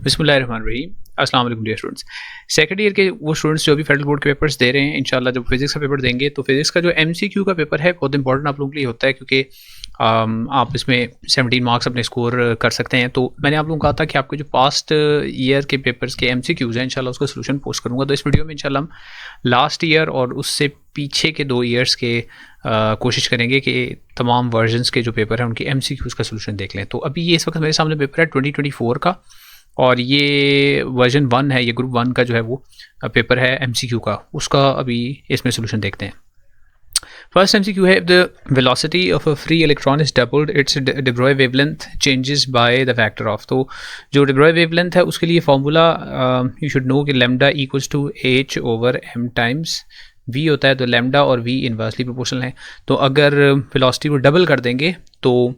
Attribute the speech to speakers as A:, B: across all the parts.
A: बिस्मिल्लाहिर्रहमानिर्रहीम। अस्सलाम वालेकुम डियर स्टूडेंट्स। सेकंड ईयर के वो स्टूडेंट्स जो भी फेडरल बोर्ड के पेपर्स दे रहे हैं, इंशाल्लाह जब फिजिक्स का पेपर देंगे तो फिजिक्स का जो एमसीक्यू का पेपर है बहुत इंपॉर्टेंट आप लोगों के लिए होता है, क्योंकि आप इसमें 17 मार्क्स अपने स्कोर कर सकते हैं। तो मैंने आप लोगों को कहा था कि आपके जो पास्ट ईयर के पेपर्स के एमसीक्यूज़ हैं इंशाल्लाह उसका सोल्यूशन पोस्ट करूँगा। तो इस वीडियो में इंशाल्लाह हम लास्ट ईयर और उससे पीछे के 2 ईयर्स के कोशिश करेंगे कि तमाम वर्जन्स के जो पेपर हैं उनके एमसीक्यूज़ का सोल्यूशन देख लें। तो अभी ये इस वक्त मेरे सामने पेपर है 2024 का, और ये वर्जन 1 है, ये ग्रुप 1 का जो है वो पेपर है एमसीक्यू का, उसका अभी इसमें सोल्यूशन देखते हैं। फर्स्ट एमसीक्यू है, the velocity of a free electron is doubled its de Broglie wavelength changes by the factor of. तो जो डिब्रॉय वेवलेंथ है उसके लिए फॉर्मूला यू शुड नो कि lambda equals to H over M times V होता है। तो लैम्डा और वी इन्वर्सली प्रोपोर्शनल है, तो अगर वेलोसिटी को डबल कर देंगे तो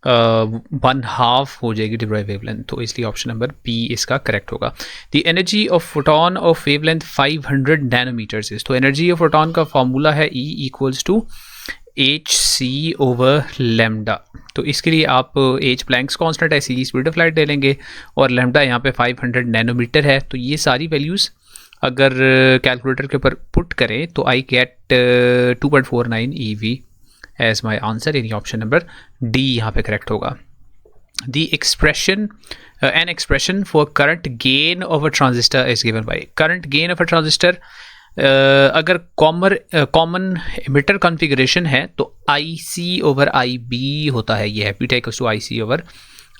A: 1/2 हो जाएगी डिब्रॉय वेवलेंथ, तो इसलिए ऑप्शन नंबर बी इसका करेक्ट होगा। The energy of photon of wavelength 500 nanometers is. तो एनर्जी ऑफ फोटोन का फॉर्मूला है E equals to H C over lambda. तो इसके लिए आप एच प्लैंक्स कांस्टेंट है, सी स्पीड ऑफ लाइट ले लेंगे, और लैम्डा यहाँ पे 500 नैनोमीटर है। तो ये सारी वैल्यूज़ अगर कैलकुलेटर के ऊपर पुट करें तो I get 2.49 EV as my answer, यानी ऑप्शन नंबर डी यहाँ पे करेक्ट होगा। The expression an expression for current gain of a transistor is given by. Current gain of a transistor अगर कॉमन एमिटर कॉन्फ़िगरेशन है तो IC over IB होता है, ये है beta equals to IC over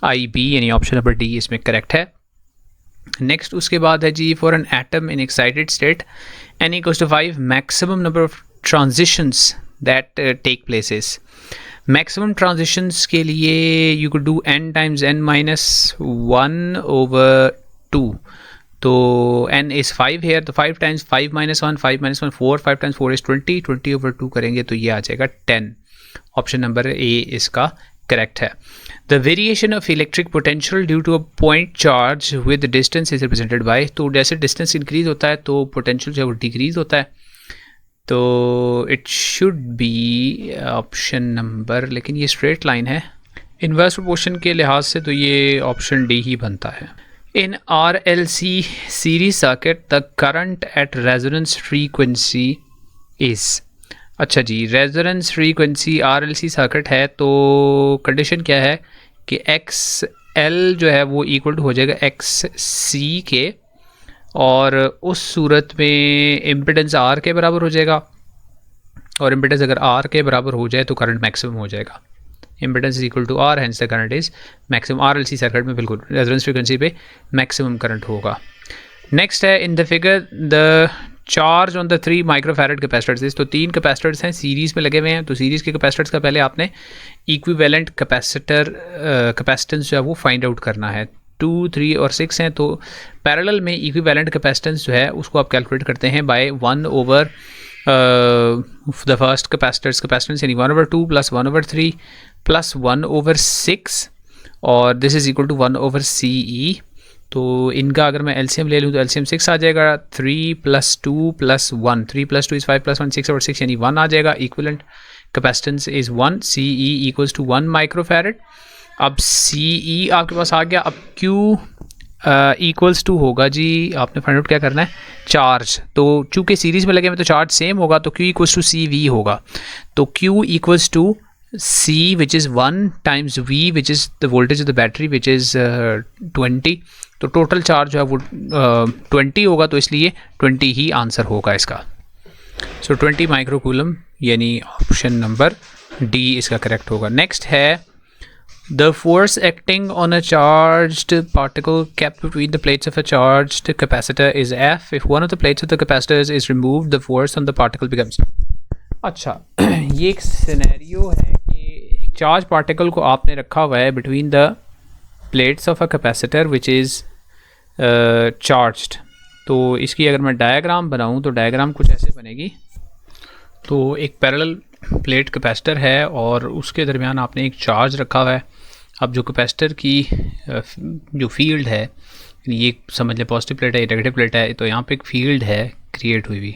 A: IB, यानी option number D इसमें correct है। नेक्स्ट उसके बाद है जी, for an atom in excited state n equals to 5 maximum number of transitions that take places। maximum transitions के लिए you could do n times n minus 1 over 2। तो n is 5 here, तो 5 times 5 minus 1, 5 minus 1 4, 5 times 4 is 20, 20 over 2 करेंगे तो ये आ जाएगा 10। Option number ए इसका correct है। The variation of electric potential due to a point charge with distance is represented by. तो जैसे डिस्टेंस इंक्रीज होता है तो पोटेंशियल जो है वो डिक्रीज होता है, तो it should be option number, लेकिन ये स्ट्रेट लाइन है इन्वर्स प्रोपोर्शन के लिहाज से, तो ये ऑप्शन डी ही बनता है। इन RLC series circuit the current at resonance frequency is. अच्छा जी, रेजोनेंस फ्रीक्वेंसी RLC सर्किट है तो कंडीशन क्या है कि XL जो है वो इक्वल टू हो जाएगा XC के, और उस सूरत में इम्पिडेंस R के बराबर हो जाएगा, और इम्पिडेंस अगर R के बराबर हो जाए तो करंट मैक्सिमम हो जाएगा। Impedance is equal to R, hence the current is maximum. RLC circuit में बिल्कुल रेजोनेंस फ्रीक्वेंसी पे मैक्सिमम करंट होगा। नेक्स्ट है, in the figure the charge on the 3 microfarad capacitors. तो 3 कैपेसिटर्स हैं सीरीज़ में लगे हुए हैं, तो सीरीज़ के कैपेसिटर्स का पहले आपने इक्विवेलेंट कैपेसिटेंस जो है वो फाइंड आउट करना है। 2, 3 और 6 हैं, तो पैरेलल में इक्विवेलेंट कैपेसिटेंस जो है उसको आप कैलकुलेट करते हैं by 1 over the first capacitance यानी 1 over 2 plus 1 over 3 plus 1 over 6, और this is equal to 1 over CE। तो इनका अगर मैं LCM ले लूँ तो LCM 6 आ जाएगा। 3 plus 2 plus 1, 3 plus 2 is 5 plus 1 6 over 6 यानी 1 आ जाएगा। Equivalent capacitance is 1, CE equals to 1 microfarad. अब CE आपके पास आ गया। अब Q इक्वल्स टू होगा जी, आपने फाइंड आउट क्या करना है, चार्ज। तो चूँकि सीरीज़ में लगे हुए तो चार्ज सेम होगा, तो Q इक्वल्स टू CV होगा। तो Q equals to C which is 1 times V which is the voltage of the battery which is 20। तो टोटल चार्ज जो है वो 20 होगा, तो इसलिए 20 ही आंसर होगा इसका। सो 20 माइक्रोकूलम, यानी ऑप्शन नंबर डी इसका करेक्ट होगा। नेक्स्ट है, the force acting on a charged particle kept between the plates of a charged capacitor is F. If one of the plates of the capacitors is removed, the force on the particle becomes। अच्छा, ये एक scenario है कि एक charge particle को आपने रखा हुआ है between the plates of a capacitor which is charged. तो इसकी अगर मैं डायग्राम बनाऊँ तो डायग्राम कुछ ऐसे बनेगी। तो एक पैरेलल प्लेट कैपेसिटर है और उसके दरमियान आपने एक चार्ज रखा हुआ है। अब जो कैपेसिटर की जो फील्ड है, ये समझ लें पॉजिटिव प्लेट है, नेगेटिव प्लेट है, तो यहाँ पे एक फील्ड है क्रिएट हुई।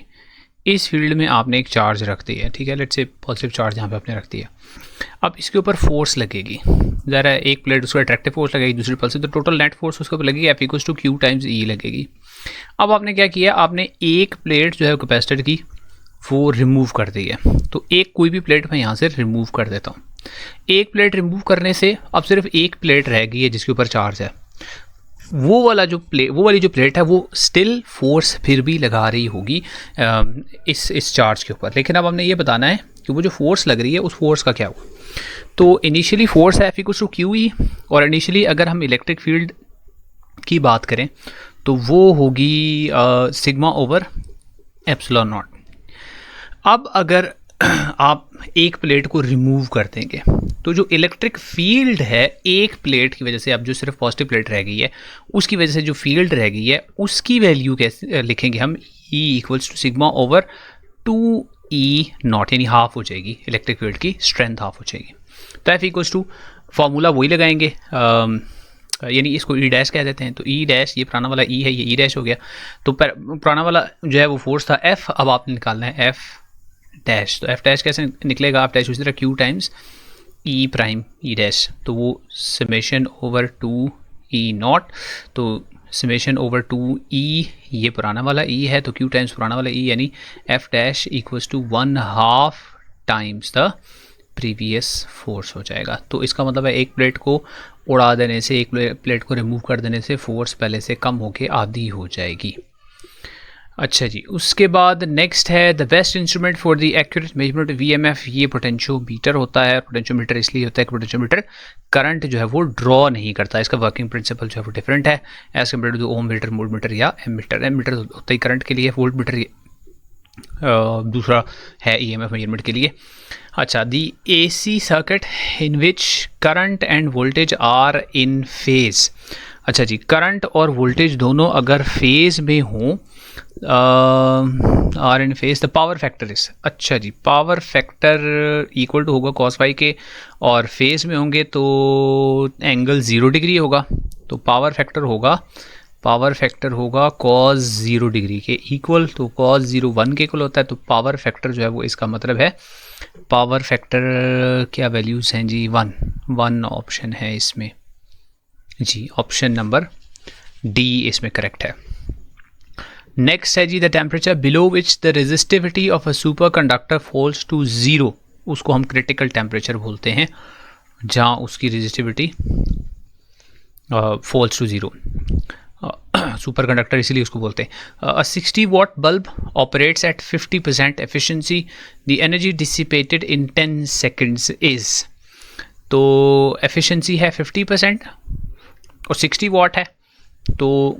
A: इस फील्ड में आपने एक चार्ज रख दी है, ठीक है, लेट्स से पॉजिटिव चार्ज यहाँ पे आपने रख दिया। अब इसके ऊपर फोर्स लगेगी, ज़रा एक प्लेट उसका अट्रैक्टिव फोर्स लगेगी, दूसरी पल्स, तो टोटल नेट फोर्स उसके ऊपर लगेगी F equals to Q times E लगेगी। अब आपने क्या किया, आपने एक प्लेट जो है कैपेसिटर की वो रिमूव कर दी है, तो एक कोई भी प्लेट मैं यहाँ से रिमूव कर देता हूँ। एक प्लेट रिमूव करने से अब सिर्फ एक प्लेट रह गई है जिसके ऊपर चार्ज है। वो वाली जो प्लेट है वो स्टिल फोर्स फिर भी लगा रही होगी इस चार्ज के ऊपर, लेकिन अब हमने ये बताना है कि वो जो फोर्स लग रही है उस फोर्स का क्या हुआ। तो इनिशियली फोर्स है F equals to Q E, और इनिशियली अगर हम इलेक्ट्रिक फील्ड की बात करें तो वो होगी सिग्मा ओवर एप्सिलॉन नॉट। अब अगर आप एक प्लेट को रिमूव कर देंगे तो जो इलेक्ट्रिक फील्ड है एक प्लेट की वजह से, अब जो सिर्फ पॉजिटिव प्लेट रह गई है उसकी वजह से जो फील्ड रह गई है उसकी वैल्यू कैसे लिखेंगे हम, E equals to sigma over 2E naught, यानी हाफ हो जाएगी इलेक्ट्रिक फील्ड की स्ट्रेंथ, हाफ हो जाएगी। तो F इक्वल्स टू फार्मूला वही लगाएंगे, यानी इसको E डैश कह देते हैं, तो E डैश, ये पुराना वाला E है, ये E डैश हो गया। तो पुराना वाला जो है वो फोर्स था F, अब आपने निकालना है F डैश। तो F डैश कैसे निकलेगा, F डैश उसी तरह Q times E prime E dash, तो वो समेशन ओवर 2E नॉट, तो समेशन ओवर 2E, ये पुराना वाला E है तो Q टाइम्स पुराना वाला E, यानी F dash equals to 1/2 times the previous force हो जाएगा। तो इसका मतलब है एक प्लेट को उड़ा देने से, एक प्लेट को रिमूव कर देने से फोर्स पहले से कम होके आधी हो जाएगी। अच्छा जी, उसके बाद नेक्स्ट है the best instrument for the accurate measurement VMF, ये पोटेंशियोमीटर होता है। पोटेंशियोमीटर इसलिए होता है कि पोटेंशियोमीटर करंट जो है वो ड्रॉ नहीं करता, इसका वर्किंग प्रिंसिपल जो है वो डिफरेंट है as compare to ohm meter, volt meter या एमीटर। एमीटर होता ही करंट के लिए, वोल्ट मीटर दूसरा है EMF मेजरमेंट के लिए। अच्छा, the AC circuit in which current and voltage are in phase. अच्छा जी, करंट और वोल्टेज दोनों अगर फेज में हों, are in phase, the power factor is, अच्छा जी, पावर फैक्टर इक्वल टू होगा cos फाई के, और फेज में होंगे तो एंगल 0 डिग्री होगा, तो पावर फैक्टर होगा cos 0 डिग्री के इक्वल, तो cos 0 1 के इक्वल होता है, तो पावर फैक्टर जो है वो इसका मतलब है, पावर फैक्टर क्या वैल्यूज हैं जी, 1 ऑप्शन है इसमें जी, ऑप्शन नंबर डी इसमें करेक्ट है। नेक्स्ट है जी the temperature below which the resistivity of a super conductor falls to 0, उसको हम क्रिटिकल टेम्परेचर बोलते हैं, जहाँ उसकी resistivity falls to 0, super conductor इसीलिए उसको बोलते हैं। A 60 watt bulb operates at 50% efficiency, the energy dissipated in 10 seconds is, तो एफिशिएंसी है 50% और 60 वॉट है, तो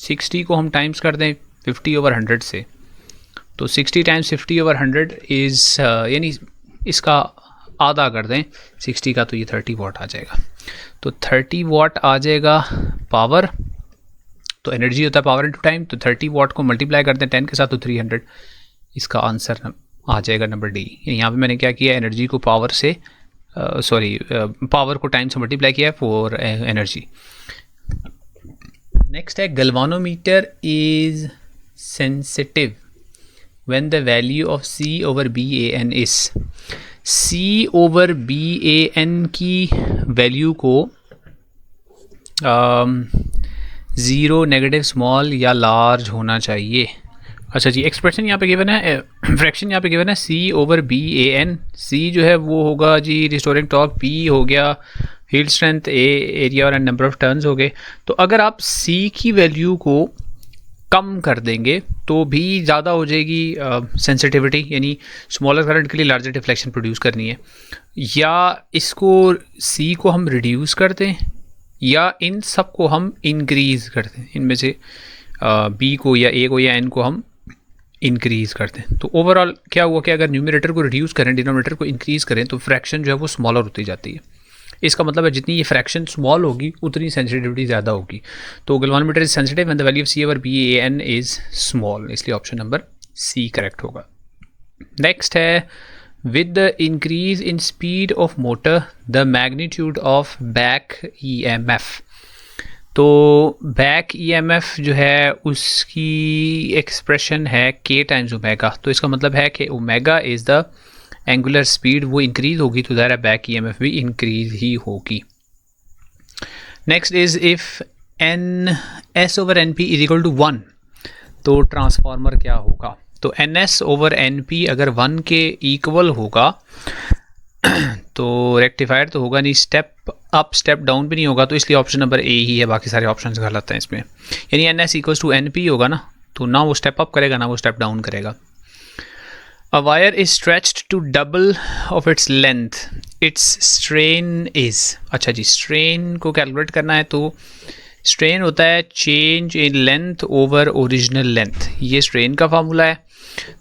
A: 60 को हम टाइम्स कर दें 50/100 से, तो 60 टाइम्स 50/100 इज़, यानी इसका आधा कर दें 60 का, तो ये 30 वॉट आ जाएगा। तो 30 वॉट आ जाएगा पावर, तो एनर्जी होता है पावर इनटू टाइम, तो 30 वॉट को मल्टीप्लाई कर दें 10 के साथ, तो 300, इसका आंसर आ जाएगा नंबर डी। यहाँ पे मैंने क्या किया, एनर्जी को पावर से पावर को टाइम से मल्टीप्लाई किया फॉर एनर्जी। नेक्स्ट है galvanometer is sensitive when the value of C/BAN is, C/BAN की वैल्यू को 0, नेगेटिव, स्मॉल या लार्ज होना चाहिए। अच्छा जी, एक्सप्रेशन यहाँ पे गिवन है, फ्रैक्शन यहाँ पे गिवन है C/BAN, C जो है वो होगा जी रिस्टोरिंग टॉर्क, B हो गया फील्ड स्ट्रेंथ, A एरिया और नंबर ऑफ टर्न्स हो गए। तो अगर आप C की वैल्यू को कम कर देंगे तो भी ज़्यादा हो जाएगी सेंसिटिविटी, यानी स्मॉलर करंट के लिए लार्जर डिफ्लेक्शन प्रोड्यूस करनी है, या इसको C को हम रिड्यूस कर दें या इन सब को हम इंक्रीज़ कर दें, इनमें से B को या A को या N को हम इंक्रीज़ कर दें। तो ओवरऑल क्या हुआ कि अगर न्यूमरेटर को रिड्यूस करें, डिनोमिनेटर को इंक्रीज़ करें, तो फ्रैक्शन जो है वो स्मॉलर होती जाती है। इसका मतलब है जितनी ये फ्रैक्शन स्मॉल होगी उतनी सेंसिटिविटी ज़्यादा होगी। तो galvanometer is sensitive when the value of C/BAN is small, इसलिए ऑप्शन नंबर C करेक्ट होगा। नेक्स्ट है with the increase in speed of motor the magnitude of back EMF, तो बैक EMF जो है उसकी एक्सप्रेशन है K टाइम्स ओमेगा, तो इसका मतलब है कि omega is the angular speed वो इंक्रीज होगी तो ज़ाहिर है बैक ईएमएफ भी इंक्रीज ही होगी। Next is if N S over N P is equal to 1 तो ट्रांसफार्मर क्या होगा। तो N S over N P अगर 1 के इक्वल होगा तो रेक्टिफायर तो होगा नहीं, स्टेप अप स्टेप डाउन भी नहीं होगा, तो इसलिए ऑप्शन नंबर ए ही है, बाकी सारे ऑप्शन गलत हैं इसमें। यानी N S equals to N P होगा ना, तो ना वो स्टेप अप करेगा ना वो स्टेप डाउन करेगा। A wire is stretched to double of its length, its strain is, अच्छा जी स्ट्रेन को कैलकुलेट करना है तो स्ट्रेन होता है change in length over original length, ये स्ट्रेन का फार्मूला है।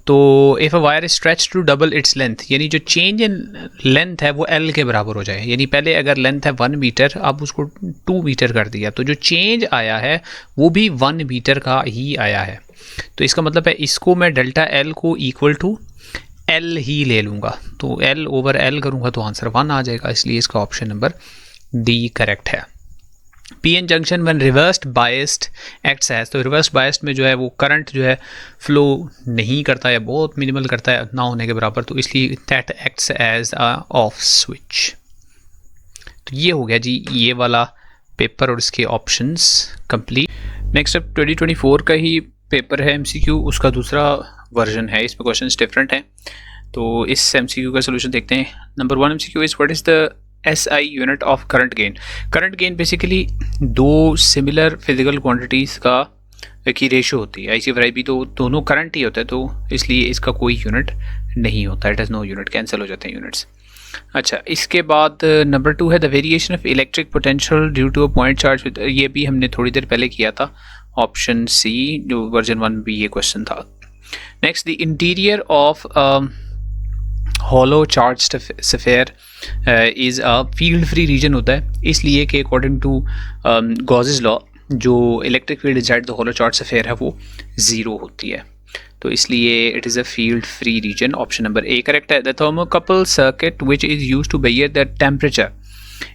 A: तो if a wire is stretch to double its length, यानी जो चेंज इन लेंथ है वो एल के बराबर हो जाए, यानी पहले अगर लेंथ है 1 मीटर अब उसको 2 मीटर कर दिया, तो जो चेंज आया है वो भी 1 मीटर का ही आया है। तो इसका मतलब है इसको मैं डेल्टा एल को इक्वल टू एल ही ले लूँगा, तो एल ओवर एल करूँगा तो आंसर 1 आ जाएगा, इसलिए इसका ऑप्शन नंबर डी करेक्ट है। P N junction when reversed biased acts as, तो रिवर्स बायस्ड में जो है वो करंट जो है फ्लो नहीं करता है, बहुत मिनिमल करता है ना होने के बराबर, तो इसलिए that acts as a off switch. तो ये हो गया जी ये वाला पेपर और इसके ऑप्शंस कंप्लीट। नेक्स्ट अब 2024 का ही पेपर है एमसीक्यू, उसका दूसरा वर्जन है, इसमें क्वेश्चंस डिफरेंट हैं। तो इस एमसीक्यू का सोल्यूशन देखते हैं। Number 1 MCQ is what is the SI unit of current gain. Current gain basically दो सिमिलर फिजिकल क्वांटिटीज़ का की रेशो होती है, IC और IB तो दोनों करंट ही होता है, तो इसलिए इसका कोई यूनिट नहीं होता, it has no unit, cancel हो जाते हैं यूनिट्स। अच्छा, इसके बाद नंबर 2 है the variation of electric potential due to a point charge, ये भी हमने थोड़ी देर पहले किया था, ऑप्शन सी, जो वर्जन 1 भी ये क्वेश्चन था। Next the interior of hollow charge sphere is a field free region होता है, इसलिए कि अकॉर्डिंग टू गॉसेस लॉ जो electric field inside the hollow charge sphere है वो 0 होती है, तो इसलिए it is a field free region, option number A correct है। The thermocouple circuit which is use to measure the temperature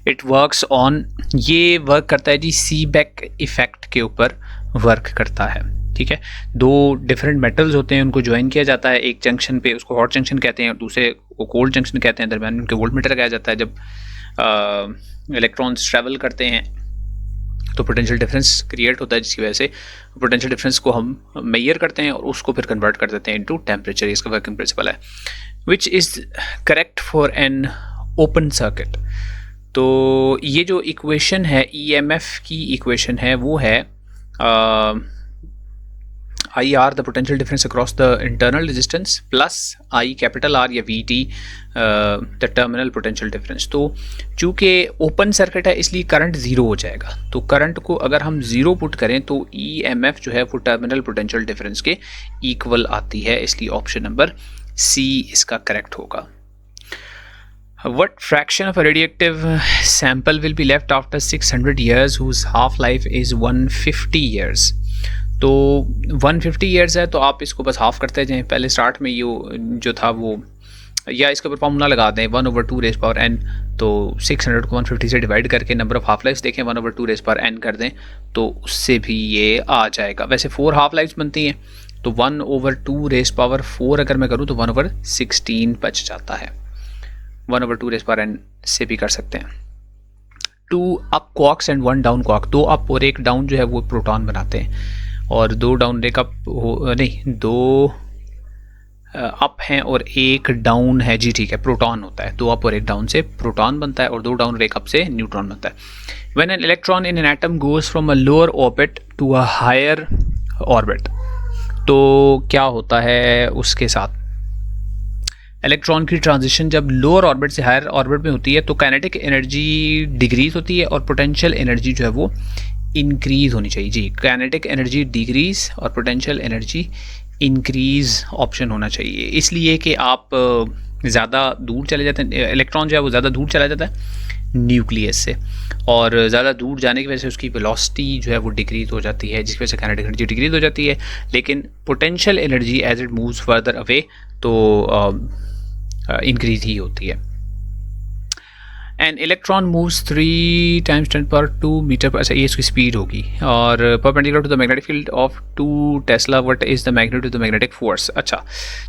A: it works on, ये work करता है जी सीबेक इफेक्ट के ऊपर वर्क करता है, ठीक है। दो डिफरेंट मेटल्स होते हैं, उनको ज्वाइन किया जाता है एक जंक्शन पे, उसको हॉट जंक्शन कहते हैं, और दूसरे को कोल्ड जंक्शन कहते हैं, दरम्यान उनके वोल्टमीटर लगाया जाता है। जब इलेक्ट्रॉन्स ट्रैवल करते हैं तो पोटेंशियल डिफरेंस क्रिएट होता है, जिसकी वजह से पोटेंशियल डिफरेंस को हम मेजर करते हैं और उसको फिर कन्वर्ट कर देते हैं इनटू टेम्परेचर, इसका वर्किंग प्रिंसिपल है। Which is correct for an open circuit, तो ये जो इक्वेशन है EMF की इक्वेशन है वो है IR the potential difference across the internal resistance plus I capital R या VT the terminal potential difference. तो चूँकि ओपन सर्किट है इसलिए करंट 0 हो जाएगा, तो करंट को अगर हम 0 पुट करें तो EMF जो है वो टर्मिनल पोटेंशियल डिफरेंस के इक्वल आती है, इसलिए ऑप्शन नंबर C इसका करेक्ट होगा। What fraction of a radioactive sample will be left after 600 years whose half life is 150 years? तो 150 ईयर्स है, तो आप इसको बस हाफ करते जाएं, पहले स्टार्ट में ये जो था वो, या इसके ऊपर फॉर्मूला लगा दें 1/2 रेज़ पावर n, तो 600 को 150 से डिवाइड करके नंबर ऑफ हाफ लाइफ्स देखें 1/2 रेज़ पावर n कर दें, तो उससे भी ये आ जाएगा। वैसे 4 हाफ लाइफ्स बनती हैं, तो 1/2 रेज़ पावर 4 अगर मैं करूँ तो 1/16 बच जाता है, 1/2 रेज़ पावर n से भी कर सकते हैं। 2 up quarks and 1 down quark, 2 up और 1 डाउन जो है वो प्रोटॉन बनाते हैं, और 2 डाउन एक अप नहीं 2 अप हैं और 1 डाउन है जी, ठीक है, प्रोटॉन होता है, 2 अप और 1 डाउन से प्रोटॉन बनता है, और 2 डाउन और 1 अप से न्यूट्रॉन बनता है। When an electron in an atom goes from a lower orbit to a higher orbit, तो क्या होता है उसके साथ, इलेक्ट्रॉन की ट्रांजिशन जब लोअर ऑर्बिट से हायर ऑर्बिट में होती है तो काइनेटिक एनर्जी डिक्रीज होती है और पोटेंशियल एनर्जी जो है वो इंक्रीज होनी चाहिए जी। काइनेटिक एनर्जी डिक्रीज और पोटेंशियल एनर्जी इंक्रीज ऑप्शन होना चाहिए, इसलिए कि आप ज़्यादा दूर चले जाते हैं, इलेक्ट्रॉन जो है वो ज़्यादा दूर चला जाता है न्यूक्लियस से, और ज़्यादा दूर जाने की वजह से उसकी वेलोसिटी जो है वो डिक्रीज हो जाती है, जिसकी वजह से काइनेटिक एनर्जी डिक्रीज हो जाती है। लेकिन potential energy as it moves further away तो इंक्रीज ही होती है। An electron moves 3 times 10⁻² meter पर, अच्छा ये इसकी स्पीड होगी, और perpendicular to the magnetic field of 2 tesla, what is the magnitude of the magnetic force. अच्छा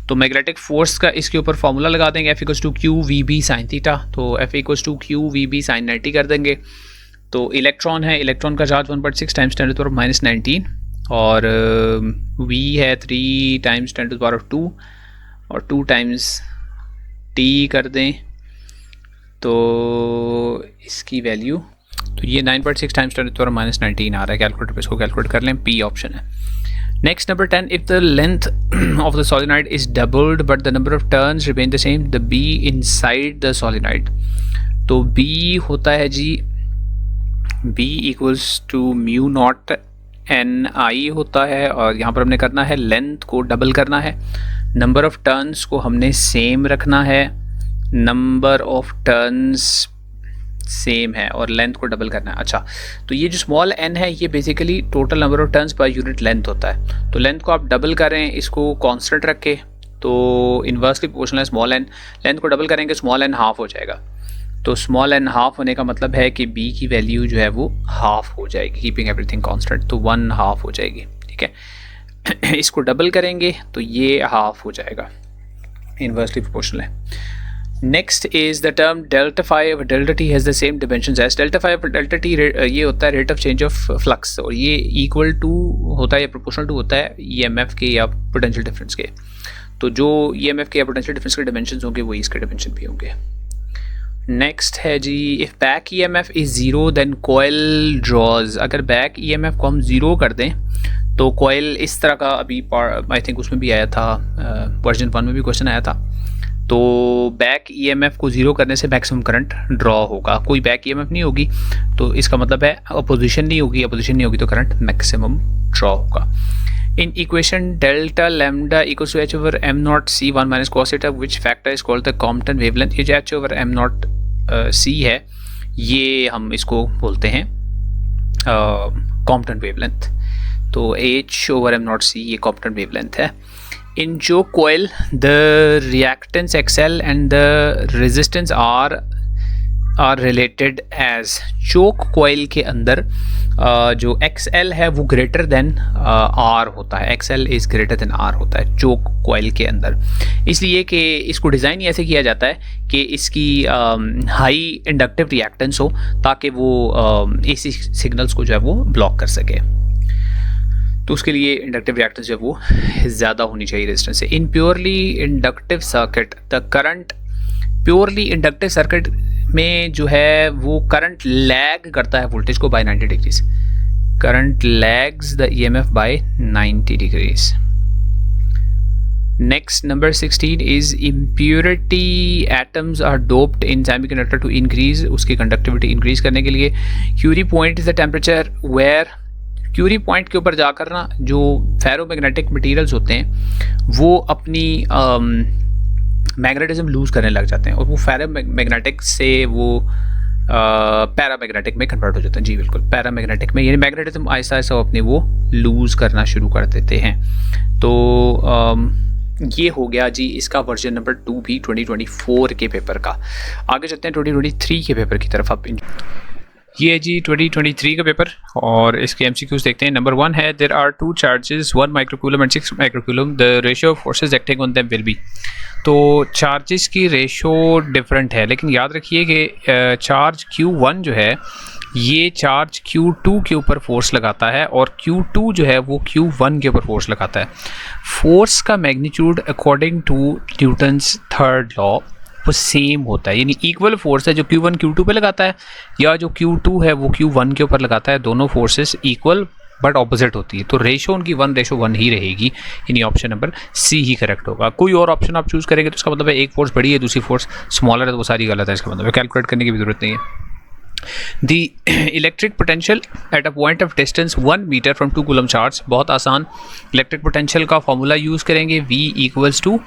A: तो मैग्नेटिक फोर्स का इसके ऊपर फॉर्मूला लगा देंगे, F equals to Q V B sine theta, तो F equals to Q V B sine 90 कर देंगे। तो इलेक्ट्रॉन है, इलेक्ट्रॉन का चार्ज 1.6 टाइम्स 10⁻⁻19 और वी है 3 टाइम्स 10⁻² और 2 टाइम्स टी कर दें तो इसकी वैल्यू, तो ये 9.6 टाइम्स 10⁻⁻19 आ रहा है। कैलकुलेटर पे इसको कैलकुलेट कर लें, पी ऑप्शन है। Next number 10, if the length of the solenoid is doubled but the number of turns remain the same, the B inside the solenoid. तो बी होता है जी, B equals to mu naught N I होता है, और यहाँ पर हमने करना है लेंथ को डबल करना है, नंबर ऑफ टर्न्स को हमने सेम रखना है, नंबर ऑफ टर्न्स सेम है और लेंथ को डबल करना है। अच्छा तो ये जो स्मॉल n है ये basically total number of turns per unit length होता है, तो लेंथ को आप डबल करें, इसको कांस्टेंट रखें तो इन्वर्सली प्रोपोर्शनल है स्मॉल n, लेंथ को डबल करेंगे स्मॉल n हाफ हो जाएगा, तो स्मॉल n हाफ होने का मतलब है कि b की वैल्यू जो है वो हाफ हो जाएगी, कीपिंग एवरीथिंग कांस्टेंट, तो 1 हाफ हो जाएगी। ठीक है इसको डबल करेंगे तो ये हाफ हो जाएगा, इन्वर्सली प्रोपोर्शनल है। Next is the term delta phi, delta T has the same dimensions as delta phi, delta T ये होता है rate of change of flux, और ये इक्वल टू होता है या प्रोपोर्शनल टू होता है ईएमएफ के या पोटेंशियल डिफरेंस के, तो जो ईएमएफ के या पोटेंशियल डिफरेंस के डिमेंशंस होंगे वही इसके डिमेंशन भी होंगे। नेक्स्ट है जी, if back EMF is zero then coil draws, अगर बैक ईएमएफ को हम ज़ीरो कर दें तो कोयल इस तरह का, अभी आई थिंक उसमें भी आया था, वर्जन 1 में भी क्वेश्चन आया था, तो बैक ईएमएफ को ज़ीरो करने से मैक्सिमम करंट ड्रॉ होगा, कोई बैक ईएमएफ नहीं होगी तो इसका मतलब है अपोजिशन नहीं होगी, अपोजिशन नहीं होगी तो करंट मैक्सिमम ड्रॉ होगा। In equation delta lambda equals to H over M naught C 1 minus cos theta which factor is called the Compton wavelength, ये जो H over M naught C है ये हम इसको बोलते हैं कॉम्पटन वेवलेंथ, तो H over M naught C ये कॉम्पटन वेवलेंथ है। इन जो coil the reactance XL and the resistance R related as, choke coil के अंदर जो एक्सएल है वो ग्रेटर देन आर होता है, XL is greater than R होता है चोक कोयल के अंदर, इसलिए कि इसको डिज़ाइन ही ऐसे किया जाता है कि इसकी हाई इंडक्टिव रिएक्टेंस हो ताकि वो एसी सिग्नल्स को जो है वो ब्लॉक कर सके, तो उसके लिए इंडक्टिव रिएक्टेंस जो है वो ज़्यादा होनी चाहिए रेजिस्टेंस से। In purely inductive circuit the current, purely inductive circuit में जो है वो करंट लैग करता है वोल्टेज को by 90 degrees, current lags the EMF by 90 degrees. Next number 16 is impurity atoms are doped in semiconductor to increase, उसकी conductivity increase करने के लिए। Curie point is the temperature where, Curie point के ऊपर जाकर ना जो फेरोमैग्नेटिक मटेरियल्स होते हैं वो अपनी मैग्नेटिज्म लूज़ करने लग जाते हैं और वो फेरोमैग्नेटिक से वो पैरामैग्नेटिक में कन्वर्ट हो जाते हैं। जी बिल्कुल, पैरामैग्नेटिक में, यानी मैग्नेटिज्म आहिस्ता आहिस्ता अपने वो लूज़ करना शुरू कर देते हैं। तो ये हो गया जी इसका वर्जन नंबर 2 भी 2024 के पेपर का। आगे चलते हैं 2023 के पेपर की तरफ। आप ये है जी 2023 का पेपर और इसके MCQs देखते हैं। नंबर 1 है there are 2 charges 1 microcoulomb and 6 microcoulomb, the ratio of forces acting on them will be. तो चार्जेस की रेशो डिफरेंट है, लेकिन याद रखिए कि चार्ज Q1 जो है ये चार्ज Q2 के ऊपर फोर्स लगाता है और Q2 जो है वो Q1 के ऊपर फोर्स लगाता है। फोर्स का magnitude according to Newton's third law वो सेम होता है, यानी इक्वल फोर्स है जो Q1 Q2 पे लगाता है या जो Q2 है वो Q1 के ऊपर लगाता है, दोनों फोर्सेस इक्वल बट ऑपोजिट होती है, तो रेशो उनकी 1:1 ही रहेगी, यानी ऑप्शन नंबर सी ही करेक्ट होगा। कोई और ऑप्शन आप चूज़ करेंगे तो इसका मतलब है एक फोर्स बड़ी है दूसरी फोर्स स्मॉलर है तो वो सारी गलत है, इसका मतलब है कैलकुलेट करने की भी जरूरत नहीं है। The electric potential at a point of distance 1 meter from 2 coulomb charge, बहुत आसान। इलेक्ट्रिक पोटेंशियल का फॉर्मूला यूज़ करेंगे V equals to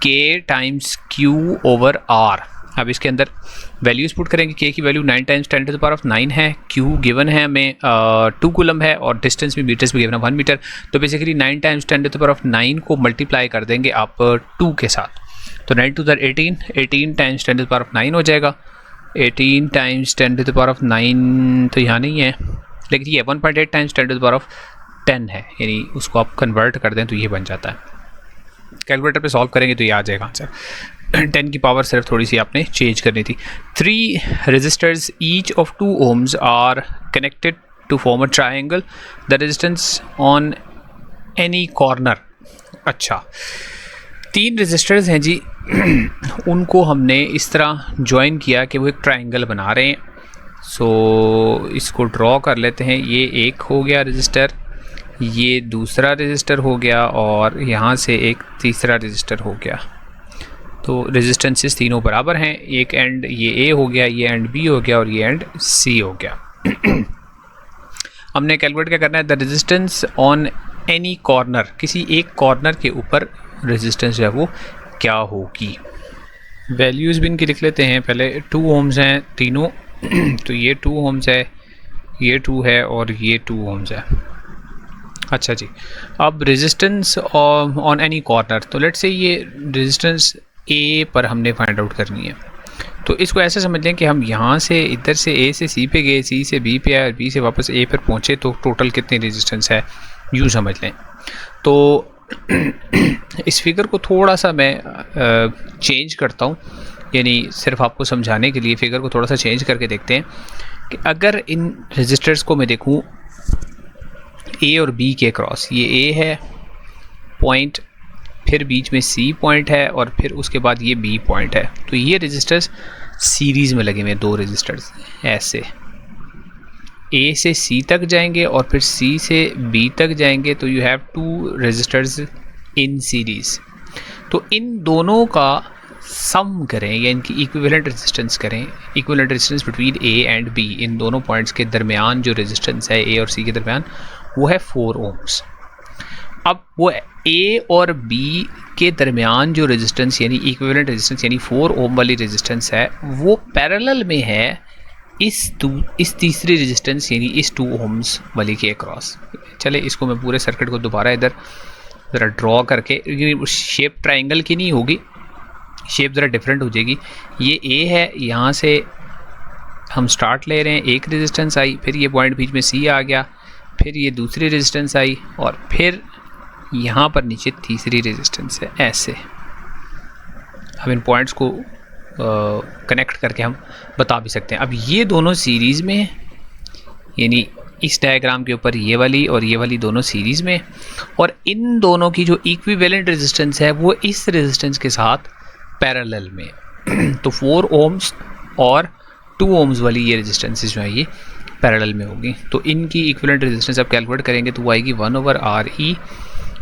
A: K times Q over R। अब इसके अंदर वैल्यूज़ पुट करेंगे। K की वैल्यू 9 टाइम्स 10⁻9 है, Q गिवन है हमें 2 कूलम है और डिस्टेंस भी मीटर्स में गिवन है 1 मीटर, तो बेसिकली 9 टाइम्स 10⁻9 को मल्टीप्लाई कर देंगे आप 2 के साथ, तो 9 2 18 टाइम्स 10⁻9 हो जाएगा 18 टाइम्स 10⁻⁹ तो यहाँ नहीं है, लेकिन ये 1.8 टाइम्स 10⁻10 है, यानी उसको आप कन्वर्ट कर दें तो ये बन जाता है। कैलकुलेटर पे सॉल्व करेंगे तो ये आ जाएगा आंसर। 10 की पावर सिर्फ थोड़ी सी आपने चेंज करनी थी। 3 resistors each of 2 ohms are connected to form a triangle, the resistance on any corner. अच्छा, 3 रेजिस्टर्स हैं जी, उनको हमने इस तरह ज्वाइन किया कि वो एक ट्राइंगल बना रहे हैं। सो इसको ड्रॉ कर लेते हैं। ये एक हो गया रेजिस्टर, ये दूसरा रेजिस्टर हो गया, और यहाँ से एक तीसरा रेजिस्टर हो गया। तो रेजिस्टेंसेस तीनों बराबर हैं। एक एंड ये ए हो गया, ये एंड बी हो गया, और ये एंड सी हो गया। हमने कैलकुलेट क्या करना है, the resistance on any corner, किसी एक कॉर्नर के ऊपर रेजिस्टेंस जो है वो क्या होगी। वैल्यूज़ भी इनकी लिख लेते हैं। पहले 2 ohms हैं तीनों, तो ये 2 ohms है, ये 2 है, और ये 2 ohms है। अच्छा जी, अब रेजिस्टेंस ऑन एनी कॉर्नर, तो लेट्स से ये रेजिस्टेंस ए पर हमने फाइंड आउट करनी है। तो इसको ऐसे समझ लें कि हम यहाँ से इधर से ए से सी पे गए, सी से बी पे आए, और बी से वापस ए पर पहुँचे, तो टोटल कितनी रेजिस्टेंस है यूँ समझ लें। तो इस फिगर को थोड़ा सा मैं चेंज करता हूँ, यानी सिर्फ आपको समझाने के लिए फिगर को थोड़ा सा चेंज करके देखते हैं कि अगर इन रेजिस्टर्स को मैं देखूँ ए और बी के क्रॉस, ये ए है पॉइंट, फिर बीच में सी पॉइंट है, और फिर उसके बाद ये बी पॉइंट है, तो ये रेजिस्टर्स सीरीज़ में लगे हुए हैं, 2 रेजिस्टर्स ऐसे ए से सी तक जाएंगे और फिर सी से बी तक जाएंगे, तो you have 2 resistors in series. तो इन दोनों का सम करें या इनकी इक्विवेलेंट रेजिस्टेंस करें, equivalent resistance between A and B, इन दोनों पॉइंट्स के दरमियान जो रेजिस्टेंस है ए और सी के दरमियान, वो है 4 ohms। अब वो ए और बी के दरमियान जो रेजिस्टेंस यानी इक्विवेलेंट रेजिस्टेंस यानी 4 ohm वाली रेजिस्टेंस है, वो पैरेलल में है इस तीसरी रेजिस्टेंस यानी इस 2 ohms वाली के अक्रॉस। चले इसको मैं पूरे सर्किट को दोबारा इधर ज़रा ड्रॉ करके, शेप ट्राइंगल की नहीं होगी, शेप ज़रा डिफरेंट हो जाएगी। ये ए है, यहाँ से हम स्टार्ट ले रहे हैं, एक रेजिस्टेंस आई, फिर ये पॉइंट बीच में सी आ गया, फिर ये दूसरी रेजिस्टेंस आई, और फिर यहाँ पर नीचे तीसरी रेजिस्टेंस है। ऐसे हम इन पॉइंट्स को कनेक्ट करके हम बता भी सकते हैं। अब ये दोनों सीरीज़ में, यानी इस डायग्राम के ऊपर ये वाली और ये वाली दोनों सीरीज़ में, और इन दोनों की जो इक्विवेलेंट रेजिस्टेंस है वो इस रेजिस्टेंस के साथ पैरेलल में। तो 4 ohms और 2 ohms वाली ये रेजिस्टेंसेस जो है ये पैरेलल में होगी। तो इनकी इक्विवेलेंट रेजिस्टेंस आप कैलकुलेट करेंगे तो वो आएगी 1/RE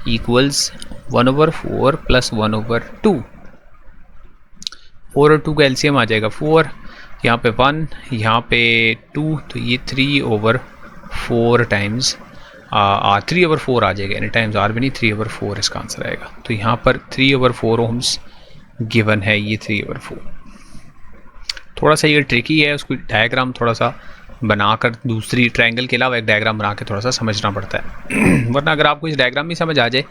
A: इक्वल्स 1/4 प्लस 1/2। 4 और 2 का एलसीएम आ जाएगा 4, यहाँ पे 1, यहाँ पे 2, तो ये 3/4 टाइम्स 3/4 आ जाएगा, यानी टाइम्स आर भी नहीं, 3/4 इसका आंसर आएगा। तो यहाँ पर 3/4 ohms गिवन है, ये 3/4। थोड़ा सा ये ट्रिकी है, उसको डायग्राम थोड़ा सा बनाकर दूसरी ट्रायंगल के अलावा एक डायग्राम बना के थोड़ा सा समझना पड़ता है। वरना अगर आपको इस डायग्राम में समझ आ जाए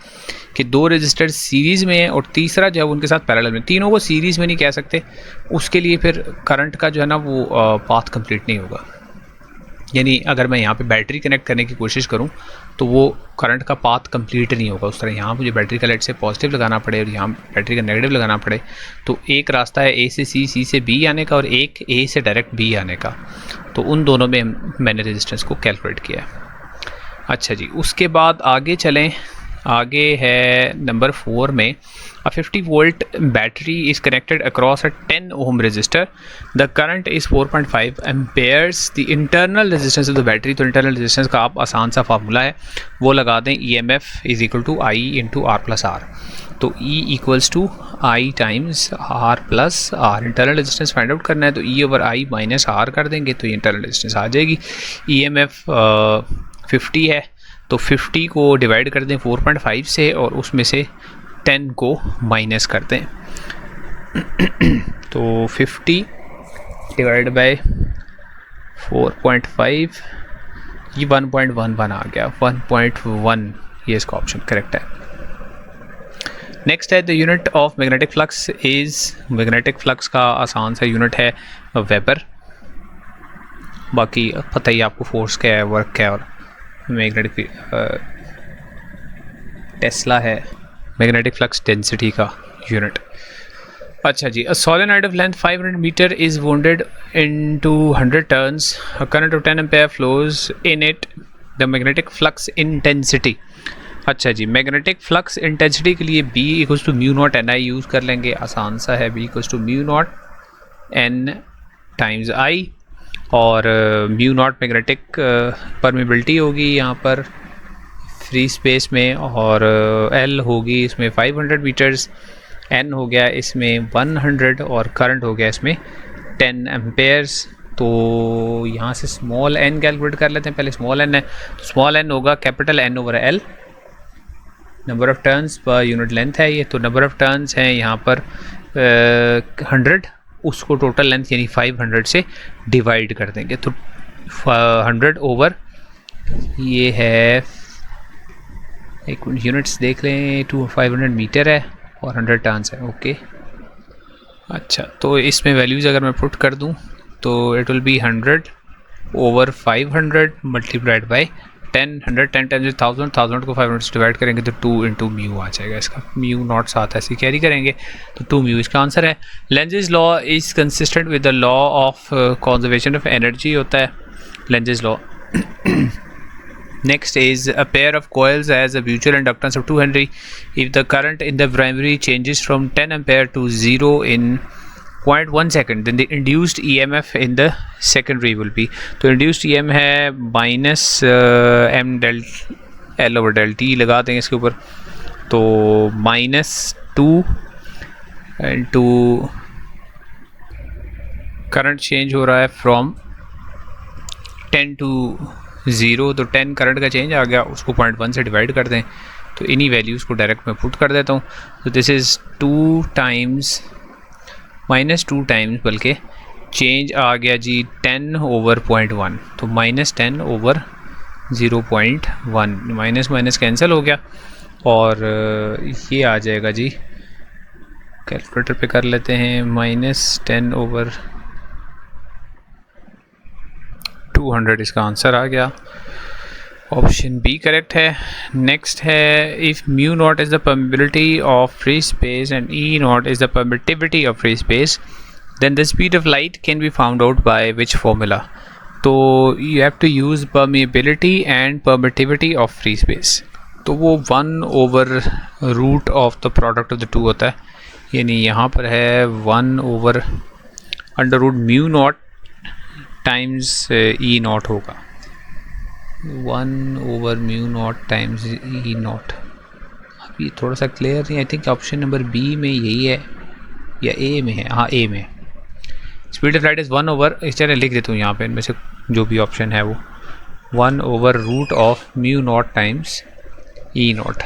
A: कि 2 रेजिस्टर सीरीज़ में है और तीसरा जो है उनके साथ पैरेलल में, तीनों को सीरीज़ में नहीं कह सकते, उसके लिए फिर करंट का जो है ना वो पाथ कंप्लीट नहीं होगा। यानी अगर मैं यहाँ पे बैटरी कनेक्ट करने की कोशिश करूँ तो वो करंट का पाथ कंप्लीट नहीं होगा उस तरह। यहाँ मुझे बैटरी का लेट से पॉजिटिव लगाना पड़े और यहाँ बैटरी का नेगेटिव लगाना पड़े, तो एक रास्ता है ए से सी, सी से बी आने का, और एक ए से डायरेक्ट बी आने का। तो उन दोनों में मैंने रेजिस्टेंस को कैलकुलेट किया है। अच्छा जी, उसके बाद आगे चलें। आगे है नंबर 4 में, a 50 volt battery is connected across a 10 ohm resistor, the current is 4.5 amperes, the internal resistance of the battery। तो internal resistance का आप आसान सा फार्मूला है वो लगा दें, EMF is equal to I into R plus R। तो E equals to I times R plus R। internal resistance find out करना है तो E over I minus R कर देंगे तो ये internal resistance आ जाएगी। EMF 50 है तो 50 को डिवाइड कर दें 4.5 से और उसमें से 10 को माइनस कर दें। तो 50 डिवाइड बाय 4.5, ये 1.11 आ गया, 1.1 ये इसका ऑप्शन करेक्ट है। नेक्स्ट है the unit of magnetic flux is, magnetic flux का आसान सा यूनिट है वेबर, बाकी पता ही आपको फोर्स क्या है, वर्क क्या है, और मैग्नेटिक टेस्ला है मैग्नेटिक फ्लक्स डेंसिटी का यूनिट। अच्छा जी, a solenoid of length 500 metre is wounded into 100 turns, a current of 10 ampere flows in it, the magnetic flux intensity। अच्छा जी, मैग्नेटिक फ्लक्स इंटेंसिटी के लिए B equals to mu naught N I use कर लेंगे, आसान सा है। B equals to mu naught N times I, और mu not magnetic permeability होगी यहाँ पर फ्री स्पेस में, और L होगी इसमें 500 मीटर्स, N हो गया इसमें 100, और करंट हो गया इसमें 10 एम्पेयर्स। तो यहाँ से स्मॉल n कैलकुलेट कर लेते हैं, पहले स्मॉल n है, तो स्मॉल n होगा capital N over L, number of turns per unit length है ये, तो नंबर ऑफ़ टर्न्स हैं यहाँ पर 100, उसको टोटल लेंथ यानी 500 से डिवाइड कर देंगे, तो 100 ओवर ये है, एक यूनिट्स देख लें, 500 मीटर है और 100 टर्न्स है। ओके, अच्छा, तो इसमें वैल्यूज़ अगर मैं पुट कर दूं तो it will be 100 over 500 multiplied by 10, 100 10 times 1000, 1000 को 500 से डिवाइड करेंगे तो 2 इंटू म्यू आ जाएगा, इसका म्यू नॉट साथ ऐसे कैरी करेंगे, तो 2 म्यू इसका आंसर है। Lenz's law is consistent with the law of conservation of energy होता है Lenz's law. Next is a pair of coils has a mutual inductance of 2 Henry. If the current in the primary changes from 10 ampere to 0 in 0.1 second, then the induced EMF in the secondary will be, तो induced EM है minus m del L over del T लगा देंगे इसके ऊपर, तो -2 into current change हो रहा है फ्रॉम 10 टू 0, तो 10 करंट का चेंज आ गया, उसको 0.1 से डिवाइड कर दें, तो इन्हीं वैल्यूज़ को डायरेक्ट मैं पुट कर देता हूँ, तो दिस इज़ 2 टाइम्स -2 टाइम्स बल्कि चेंज आ गया जी 10 ओवर 0.1, तो -10 ओवर 0.1, माइनस माइनस कैंसिल हो गया, और ये आ जाएगा जी, कैलकुलेटर पे कर लेते हैं, -10 ओवर 200 इसका आंसर आ गया, ऑप्शन बी करेक्ट है। नेक्स्ट है, if mu naught is the permeability of free space and E naught is the permittivity of free space, then the speed of light can be found out by which formula. तो you have to use permeability and permittivity of free space, तो वो 1 over root of the product of the two होता है, यानी यहाँ पर है 1 over under root mu naught times E naught होगा, 1 over mu naught times E naught. अभी थोड़ा सा क्लियर नहीं, I think option number B में यही है या ए में है, हाँ ए में। Speed of light is 1 over, इस तरह लिख देता हूँ यहाँ पे, इनमें से जो भी ऑप्शन है वो 1 over root of mu naught times E naught,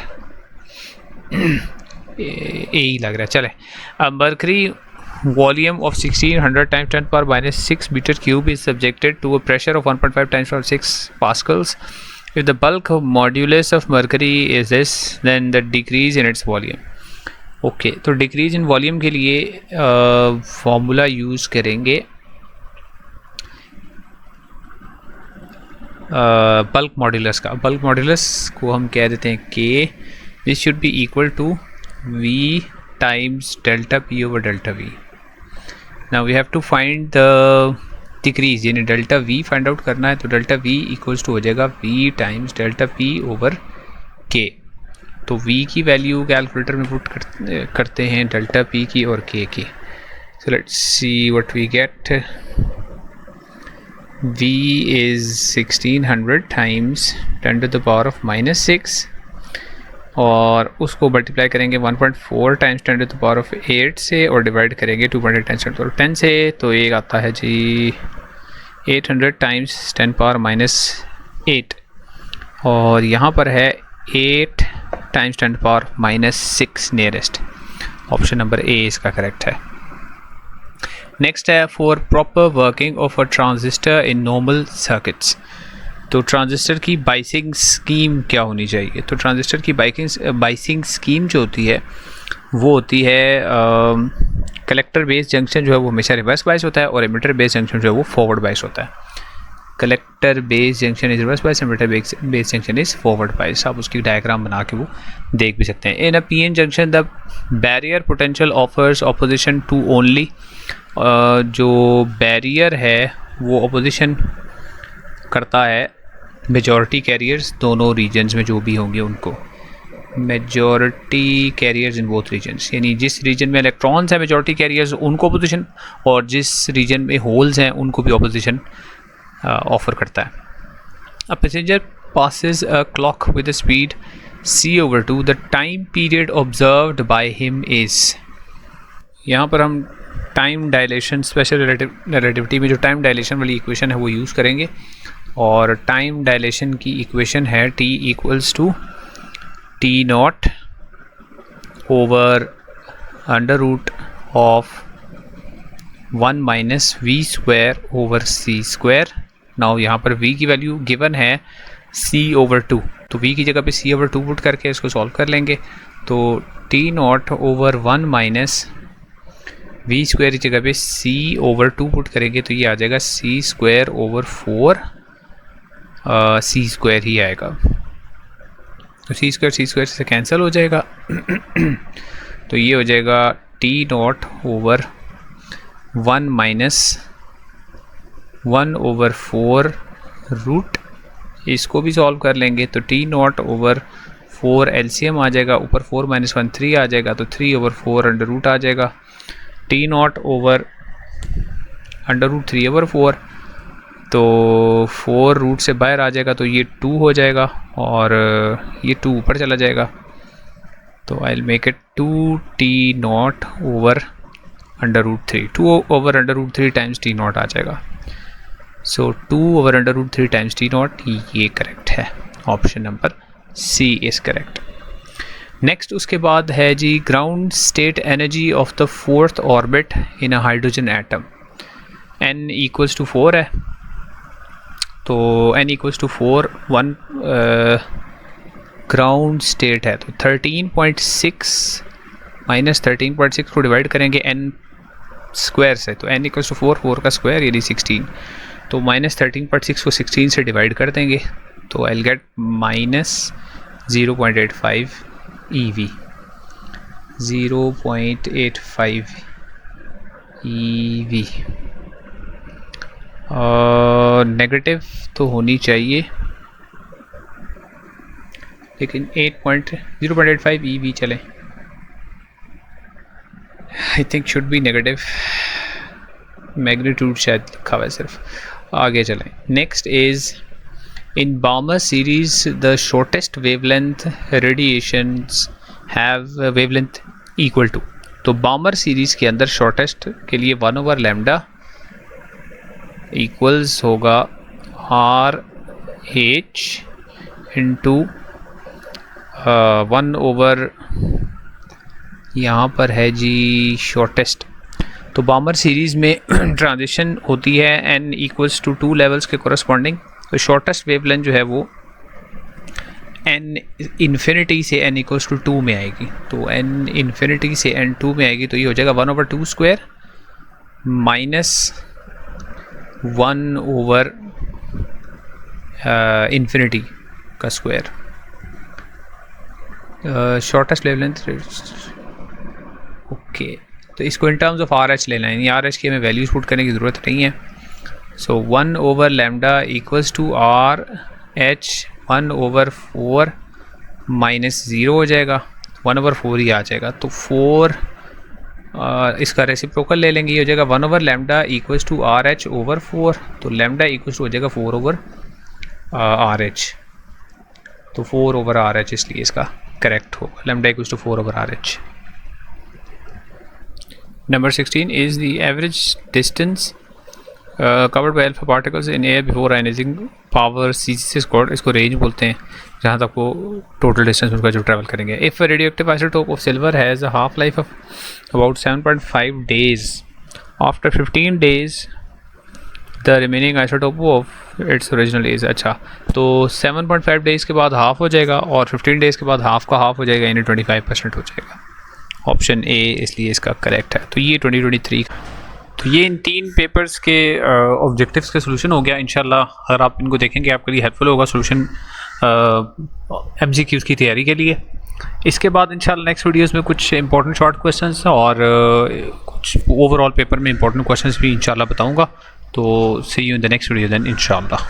A: A ही लग रहा है। चले, अब mercury volume of 1600 times 10 power minus 6 meter cube is subjected to a pressure of 1.5 times 6 pascals. If the bulk of modulus of mercury is this, then the decrease in its volume. Okay, तो decrease in volume के लिए formula use करेंगे bulk modulus का। Bulk modulus को हम कह देते हैं K, this should be equal to V times delta P over delta V। Now we have to find the decrease, यानी डेल्टा V फाइंड आउट करना है, तो डेल्टा V इक्वल्स टू हो जाएगा V times delta P over K। तो V की value calculator में put करते हैं डेल्टा P की और K की। So let's see what we get. V is 1600 times 10 to the power of -6, और उसको मल्टीप्लाई करेंगे 1.4 times 10 to the power of 8 से, और डिवाइड करेंगे 2.8 टाइम्स 10 to the power 10 से, तो एक आता है जी 800 टाइम्स 10 पावर -8, और यहाँ पर है 8 times 10 power -6 nearest, option number ए इसका करेक्ट है। नेक्स्ट है, for proper working of a transistor in normal circuits, तो ट्रांजिस्टर की बाइसिंग स्कीम क्या होनी चाहिए। तो ट्रांजिस्टर की बाइसिंग स्कीम जो होती है वो होती है कलेक्टर बेस जंक्शन जो है वो हमेशा रिवर्स बायस होता है और एमिटर बेस जंक्शन जो है वो फॉरवर्ड बायस होता है। Collector base junction is reverse bias, emitter base junction is forward bias. आप उसकी डायग्राम बना के वो देख भी सकते हैं। In a PN junction the barrier potential offers opposition to only, जो बैरियर है वो ऑपोजिशन करता है मेजॉरिटी कैरियर्स दोनों रीजन्स में जो भी होंगे उनको, majority carriers in both regions, यानी जिस रीजन में इलेक्ट्रॉन्स हैं मेजॉरिटी कैरियर्स उनको ऑपोजिशन, और जिस रीजन में होल्स हैं उनको भी ऑपोजिशन ऑफर करता है। A passenger passes a clock with a speed c/2, the time period observed by him is। यहाँ पर हम टाइम डायलेशन स्पेशल रिलेटिविटी में जो टाइम डायलेशन वाली इक्वेशन है वो यूज़ करेंगे, और टाइम डायलेशन की इक्वेशन है t equals to T naught over under root of 1 minus V square over C square. Now यहाँ पर v की वैल्यू गिवन है c/2, तो v की जगह पे c/2 पुट करके इसको सॉल्व कर लेंगे। तो T naught over 1 minus V square की जगह पे c/2 पुट करेंगे तो ये आ जाएगा c स्क्वायर ओवर 4 सी स्क्वायर ही आएगा। तो सी स्क्वायर से कैंसिल हो जाएगा तो ये हो जाएगा T naught over 1 minus 1/4 root, इसको भी सॉल्व कर लेंगे तो टी नॉट ओवर 4 एलसीएम आ जाएगा, ऊपर 4 माइनस 1 3 आ जाएगा, तो 3/4 अंडर रूट आ जाएगा। T naught over under root 3/4, तो 4 रूट से बाहर आ जाएगा तो ये 2 हो जाएगा, और ये 2 ऊपर चला जाएगा, तो I will make it 2 T naught over under root 3, 2 over under root 3 times T naught आ जाएगा। So 2 over under root 3 times T naught, ये करेक्ट है, option number C is correct. Next उसके बाद है जी ground state energy of the 4th orbit in a hydrogen atom. n equals to 4 है, तो n equals to 4 1 ground state है, तो 13.6 माइनस 13.6 को डिवाइड करेंगे n स्क्वायर से, तो n इक्वल्स टू 4 का स्क्वायर यानी 16, तो माइनस 13.6 को 16 से डिवाइड कर देंगे तो I will get minus 0.85 EV, 0.85 EV। Negative तो होनी चाहिए लेकिन 0.85 EV चले, I think should be negative, magnitude शायद लिखा हुआ है सिर्फ। आगे चलें। Next is in Balmer series the shortest wavelength radiations have wavelength equal to, तो बामर सीरीज़ के अंदर शॉर्टेस्ट के लिए 1/λ इक्वल्स होगा RH इंटू 1/, यहाँ पर है जी शॉर्टेस्ट, तो बामर सीरीज़ में ट्रांजिशन होती है n इक्वल्स टू 2 लेवल्स के कोरस्पॉन्डिंग, तो शॉर्टेस्ट वेवलेंथ जो है वो n इन्फिनिटी से n इक्वल्स टू 2 में आएगी, तो n इन्फिनिटी से n 2 में आएगी, तो ये हो जाएगा 1/2 स्क्वायर माइनस 1/, इन्फिनिटी का स्क्वायर। शॉर्टेस्ट वेवलेंथ, ओके, तो इसको इन टर्म्स ऑफ RH लेना है, यानी RH की हमें वैल्यूज पुट करने की ज़रूरत नहीं है। सो 1/λ इक्वल्स टू RH 1/4 माइनस 0 हो जाएगा, 1/4 ही आ जाएगा, तो 4 इसका रेसिप्रोकल ले लेंगे, ये हो जाएगा 1/λ इक्वल्स टू RH/4, तो λ इक्वल्स टू हो जाएगा 4/RH, तो 4/RH इसलिए इसका करेक्ट होगा, λ equals to 4/RH। Number 16 is the average distance covered by alpha particles in air before ionizing power CC squared, इसको रेंज बोलते हैं जहाँ तक वो टोटल डिस्टेंस उनका जो ट्रैवल करेंगे। If a radioactive isotope of silver has a half life of about 7.5 days, after 15 days the remaining isotope of its original is, अच्छा तो 7.5 डेज़ के बाद हाफ हो जाएगा और 15 डेज़ के बाद हाफ का हाफ हो जाएगा, यानी 25% हो जाएगा। ऑप्शन ए इसलिए इसका करेक्ट है। तो ये 2023, तो ये इन 3 पेपर्स के ऑब्जेक्टिव्स के सोल्यूशन हो गया। इंशाल्लाह अगर आप इनको देखेंगे आपके लिए हेल्पफुल होगा सोल्यूशन MCQs की तैयारी के लिए। इसके बाद इंशाल्लाह नेक्स्ट वीडियोस में कुछ इंपॉर्टेंट शॉर्ट क्वेश्चंस और कुछ ओवरऑल पेपर में इंपॉर्टेंट क्वेश्चंस भी इंशाल्लाह बताऊंगा। तो see you in the next video then इंशाल्लाह।